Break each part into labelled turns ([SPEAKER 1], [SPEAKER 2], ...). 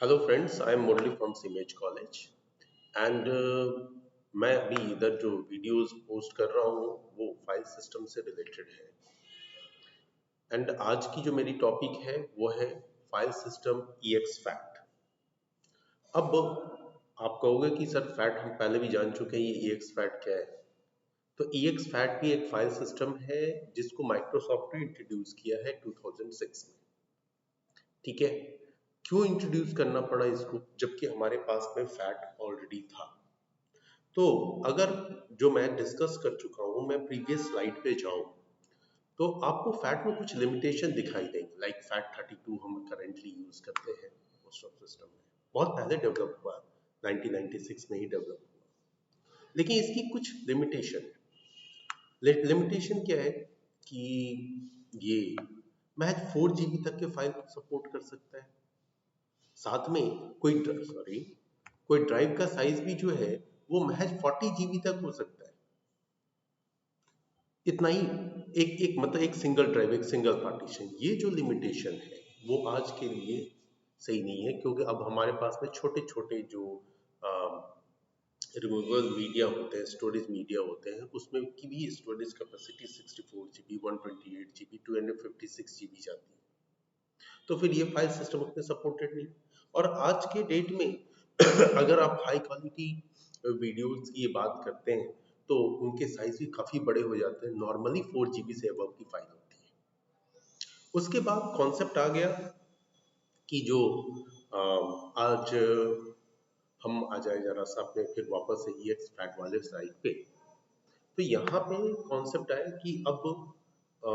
[SPEAKER 1] Hello friends, I am Murali from CIMAGE college and मैं अभी इधर जो वीडियोस पोस्ट कर रहा हूँ वो फाइल सिस्टम से रिलेटेड है। एंड आज की जो मेरी टॉपिक है वो है फाइल सिस्टम EX फैट। अब आप कहोगे कि सर फैट हम पहले भी जान चुके हैं, ये EX फैट क्या है? तो EX फैट भी एक फाइल सिस्टम है जिसको माइक्रोसॉफ्ट ने इंट्रोड्यूस किया है 2006 में। ठीक है, क्यों इंट्रोड्यूस करना पड़ा इसको जबकि हमारे पास में फैट ऑलरेडी था? तो अगर जो मैं डिस्कस कर चुका हूँ, मैं प्रीवियस स्लाइड पे जाऊँ तो आपको फैट में कुछ लिमिटेशन दिखाई देंगे। लाइक फैट 32 हम करेंटली यूज करते हैं मोस्ट ऑफ सिस्टम में, बहुत पहले डेवलप हुआ, 1996 में ही डेवलप हुआ। लेकिन इसकी कुछ लिमिटेशन है। लिमिटेशन क्या है कि ये महज 4 GB तक के फाइल सपोर्ट कर सकता है। साथ में कोई ड्राइव का साइज भी जो है वो महज 40 GB तक हो सकता है। इतना ही, एक मतलब एक सिंगल ड्राइव, एक सिंगल पार्टीशन। ये जो लिमिटेशन है वो आज के लिए सही नहीं है, क्योंकि अब हमारे पास में छोटे छोटे जो रिमूवेबल मीडिया होते हैं, स्टोरेज मीडिया होते हैं, उसमें की भी storage capacity 64 GB, 128 GB, 256 GB जाती है। तो फिर ये फाइल सिस्टम अपने सपोर्टेड नहीं। और आज के डेट में अगर आप हाई क्वालिटी वीडियोस की ये बात करते हैं तो उनके साइज भी काफ़ी बड़े हो जाते हैं। नॉर्मली 4 GB से अबव की फाइल होती है। उसके बाद कॉन्सेप्ट आ गया कि जो आज हम आ जाए जरा सा अपने फिर वापस से EX फैट वाले साइड पे। तो यहाँ पे कॉन्सेप्ट आया कि अब अ,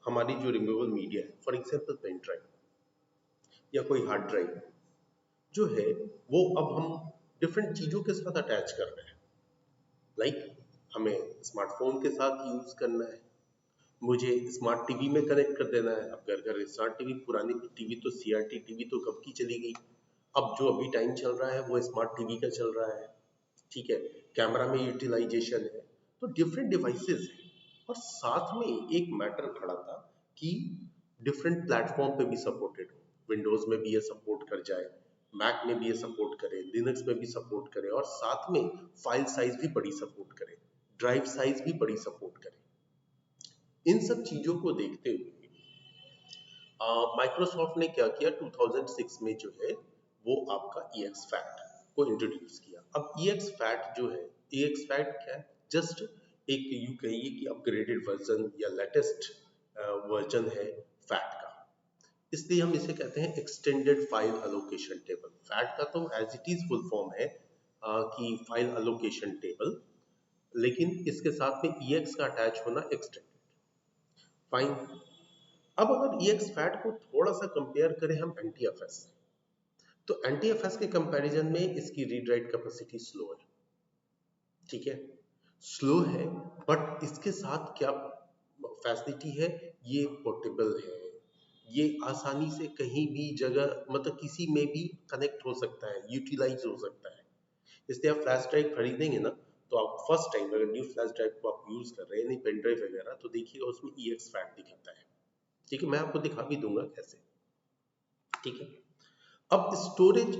[SPEAKER 1] हमारी जो रिमूवेबल मीडिया है, फॉर एग्जाम्पल पेन ड्राइव या कोई हार्ड ड्राइव जो है, वो अब हम डिफरेंट चीज़ों के साथ अटैच कर रहे हैं। लाइक हमें स्मार्टफोन के साथ यूज़ करना है, मुझे स्मार्ट टीवी में कनेक्ट कर देना है। अब घर घर स्मार्ट टीवी, पुरानी टीवी तो CRT टीवी तो कब की चली गई। अब जो अभी टाइम चल रहा है वो स्मार्ट टीवी का चल रहा है। ठीक है, कैमरा में यूटिलाइजेशन है। तो डिफरेंट डिवाइसेस हैं। और साथ में एक मैटर खड़ा था कि डिफरेंट प्लेटफॉर्म पे भी सपोर्टेड हो। विंडोज में भी ये सपोर्ट कर जाए, मैक में भी ये सपोर्ट करे, लिनक्स में भी सपोर्ट करे, और साथ में फाइल साइज भी बड़ी सपोर्ट करे, ड्राइव साइज भी बड़ी सपोर्ट करे। इन सब चीजों को देखते हुए माइक्रोसॉफ्ट ने क्या किया, 2006 में जो है वो आपका EX फैट को इंट्रोड्यूस किया। अब EX फैट जो है, EX फैट क्या है? जस्ट एक यूं कहिए कि अपग्रेडेड वर्जन या लेटेस्ट वर्जन है फैट का। इसलिए हम इसे कहते हैं extended file allocation table. FAT का तो as it is full form है कि फाइल एलोकेशन टेबल, लेकिन इसके साथ में EX का अटैच होना एक्सटेंडेड। फाइन। अब अगर EX फैट को थोड़ा सा कंपेयर करें हम NTFS से, तो NTFS के कंपैरिजन में इसकी रीड राइट कैपेसिटी स्लो है। ठीक है, स्लो है, बट इसके साथ क्या फैसिलिटी है? ये पोर्टेबल है, ये आसानी से कहीं भी जगह, मतलब किसी में भी कनेक्ट हो सकता है, यूटिलाइज हो सकता है। इसलिए आप फ्लैश ड्राइव खरीदेंगे ना, तो आप फर्स्ट टाइम अगर न्यू फ्लैश ड्राइव को आप यूज कर रहे हैं, नहीं पेन ड्राइव वगैरह, तो देखिएगा उसमें EX फैट दिखाता है। ठीक है, मैं आपको दिखा भी दूंगा कैसे। ठीक है, अब स्टोरेज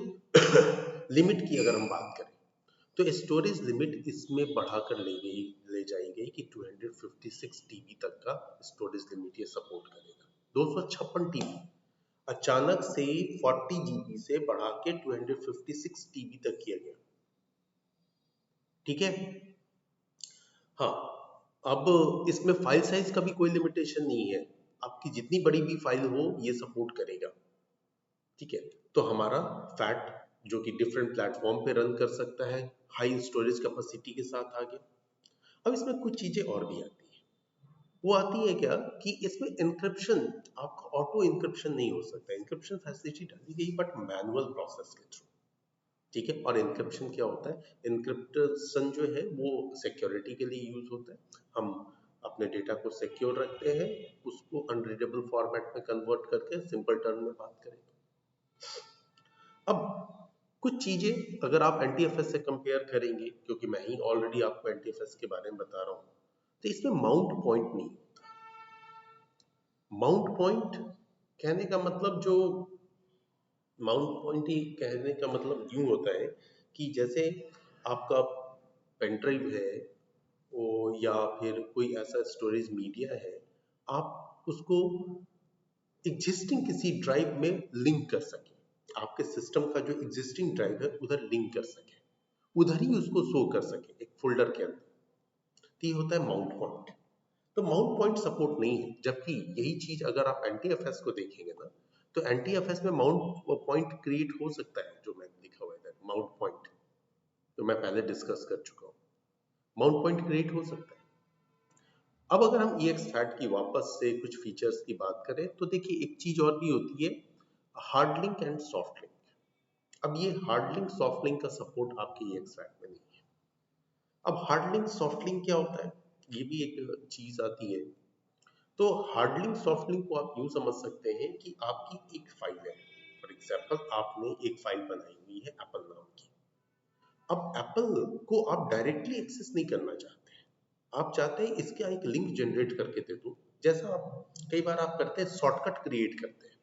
[SPEAKER 1] लिमिट की अगर हम बात करें तो स्टोरेज लिमिट इसमें बढ़ाकर ले जाई गई कि 256 TB तक का स्टोरेज लिमिट ये सपोर्ट करेगा। 256 TB अचानक से 40 GB से बढ़ा के 256 TB तक किया गया। ठीक है, हाँ। अब इसमें फाइल साइज का भी कोई लिमिटेशन नहीं है, आपकी जितनी बड़ी भी फाइल हो ये सपोर्ट करेगा। ठीक है, तो हमारा फैट जो कि डिफरेंट प्लेटफॉर्म पे रन कर सकता है, हाई स्टोरेज कैपेसिटी के साथ आ गया। अब इसमें कुछ चीजें और भी आती है। वो आती है क्या कि इसमें इंक्रिप्शन, आपका ऑटो इंक्रिप्शन नहीं हो सकता। इंक्रिप्शन फैसिलिटी डाली गई बट मैनुअल प्रोसेस के थ्रू। ठीक है, और इंक्रिप्शन क्या होता है? इंक्रिप्शन जो है वो सिक्योरिटी के लिए यूज होता है। हम अपने डेटा को सिक्योर रखते हैं, उसको अनरीडेबल फॉर्मेट में कन्वर्ट करके सिंपल टर्म में बात करें। अब कुछ चीजें अगर आप NTFS से कंपेयर करेंगे, क्योंकि मैं ही ऑलरेडी आपको NTFS के बारे में बता रहा हूं, तो इसमें माउंट पॉइंट नहीं होता। माउंट पॉइंट कहने का मतलब जो माउंट पॉइंट ही कहने का मतलब यूं होता है कि जैसे आपका पेन ड्राइव है वो, या फिर कोई ऐसा स्टोरेज मीडिया है, आप उसको एग्जिस्टिंग किसी ड्राइव में लिंक कर सके, आपके सिस्टम का जो एग्जिस्टिंग ड्राइव है उधर लिंक कर सके, उधर ही उसको शो कर सके एक फोल्डर के अंदर। तो ये होता है माउंट पॉइंट। तो माउंट पॉइंट सपोर्ट नहीं है, जबकि यही चीज अगर आप एंटी एफ को देखेंगे ना, तो एंटी एफ में माउंट पॉइंट क्रिएट हो सकता है, जो मैंने लिखा हुआ है माउंट पॉइंट, जो मैं पहले डिस्कस कर चुका हूँ, माउंट पॉइंट क्रिएट हो सकता है। अब अगर हम EXFAT की वापस से कुछ फीचर्स की बात करें, तो देखिए एक चीज और भी होती है, hard link and soft link. अब ये हार्ड लिंक सॉफ्ट लिंक का सपोर्ट आपके EXFAT में नहीं है। अब हार्ड लिंक सॉफ्ट लिंक क्या होता है, ये भी एक चीज आती है। तो हार्ड लिंक सॉफ्ट लिंक को आप यूं समझ सकते हैं कि आपकी एक फाइल है, फॉर एग्जाम्पल आपने एक फाइल बनाई हुई है एप्पल नाम की। अब एप्पल को आप डायरेक्टली एक्सेस नहीं करना चाहते, आप चाहते हैं इसका एक लिंक जनरेट करके दे दूं। जैसा आप कई बार आप करते हैं, शॉर्टकट क्रिएट करते हैं,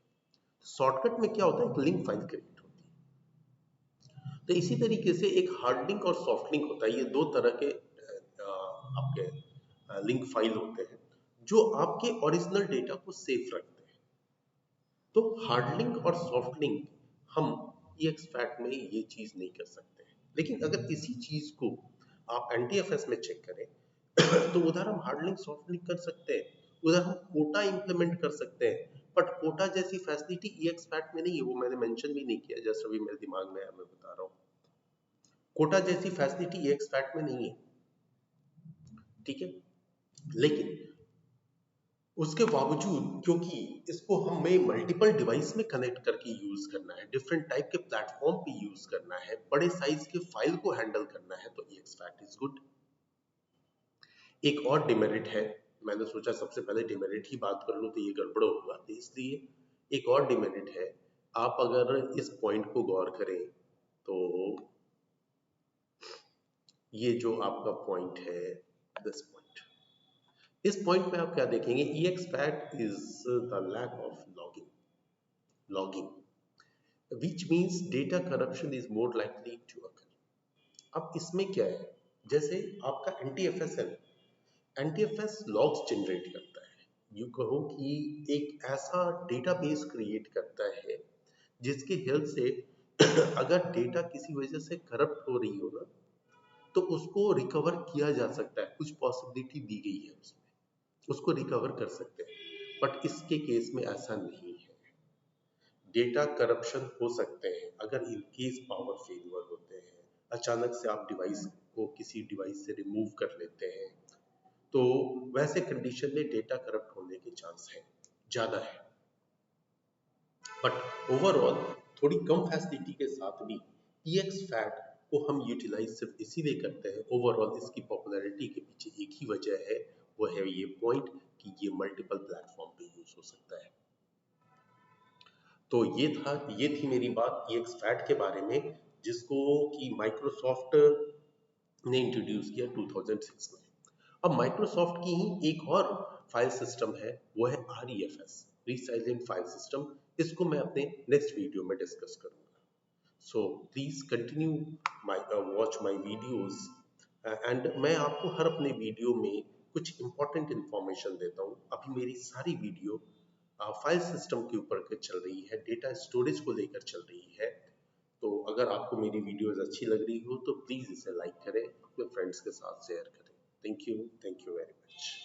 [SPEAKER 1] शॉर्टकट में क्या होता है, एक लिंक फाइल क्रिएट होती है। तो इसी तरीके से एक हार्ड लिंक और सॉफ्ट लिंक होता है, ये दो तरह के आपके लिंक फाइल होते हैं जो आपके ओरिजिनल डेटा को सेफ रखते हैं। तो हार्ड लिंक और सॉफ्ट लिंक हम EXFAT में ये चीज नहीं कर सकते हैं। लेकिन अगर इसी चीज को आप NTFS में चेक करें तो उधर हम हार्ड लिंक सॉफ्ट लिंक कर सकते हैं, उधर हम कोटा इंप्लीमेंट कर सकते हैं। बट कोटा जैसी फैसिलिटी EXFAT में नहीं है, वो मैंने मेंशन भी नहीं किया, जैसे अभी मेरे दिमाग में है मैं बता रहा हूँ। कोटा जैसी फैसिलिटी EXFAT में नहीं है, ठीक है। लेकिन उसके बावजूद, क्योंकि इसको हमें मल्टीपल डिवाइस में कनेक्ट करके यूज करना है, डिफरेंट टाइप के प्लेटफॉर्म पे यूज करना है, बड़े साइज के फाइल को हैंडल करना है, तो EXFAT इज गुड। एक और डिमेरिट है, मैंने सोचा सबसे पहले डिमेरिट ही बात कर लूं तो ये गड़बड़ होगा, तो इसलिए एक और डिमेरिट है। आप अगर इस पॉइंट को गौर करें तो ये जो आपका पॉइंट है, दिस पॉइंट, इस पॉइंट में आप क्या देखेंगे, EXFAT is the lack of logging, which means data corruption is more likely to occur. अब इसमें क्या है, जैसे आपका NTFS है, NTFS लॉग्स जनरेट करता है, यू कहो कि एक ऐसा डेटाबेस क्रिएट करता है जिसकी हेल्प से अगर डेटा किसी वजह से करप्ट हो रही हो ना, तो उसको रिकवर किया जा सकता है, कुछ पॉसिबिलिटी दी गई है उसमें, उसको रिकवर कर सकते हैं। बट इसके केस में ऐसा नहीं है, डेटा करप्शन हो सकते हैं अगर इन केस पावर फेलियर होते हैं, अचानक से आप डिवाइस को किसी डिवाइस से रिमूव कर लेते हैं, तो वैसे कंडीशन में डेटा करप्ट होने के चांस है, ज़्यादा है। बट ओवरऑल थोड़ी कम फैसिलिटी के साथ भी EXFAT को हम यूटिलाइज सिर्फ इसीलिए करते हैं, ओवरऑल इसकी पॉपुलैरिटी के पीछे एक ही वजह है, वो है ये पॉइंट कि ये मल्टीपल प्लेटफॉर्म पे यूज हो सकता है। तो ये थी मेरी बात EXFAT के बारे में, जिसको कि माइक्रोसॉफ्ट ने इंट्रोड्यूस किया 2006 में। अब माइक्रोसॉफ्ट की ही एक और फाइल सिस्टम है, वो है REFS, रीसाइजिंग फाइल सिस्टम। इसको मैं अपने नेक्स्ट वीडियो में डिस्कस करूंगा। So please continue watch my videos, and मैं आपको हर अपने वीडियो में कुछ इंपॉर्टेंट इंफॉर्मेशन देता हूँ। अभी मेरी सारी वीडियो फाइल सिस्टम के ऊपर के चल रही है, डेटा स्टोरेज को लेकर चल रही है। तो अगर आपको मेरी वीडियोस अच्छी लग रही हो तो प्लीज़ इसे लाइक करें, अपने फ्रेंड्स के साथ शेयर करें। Thank you very much.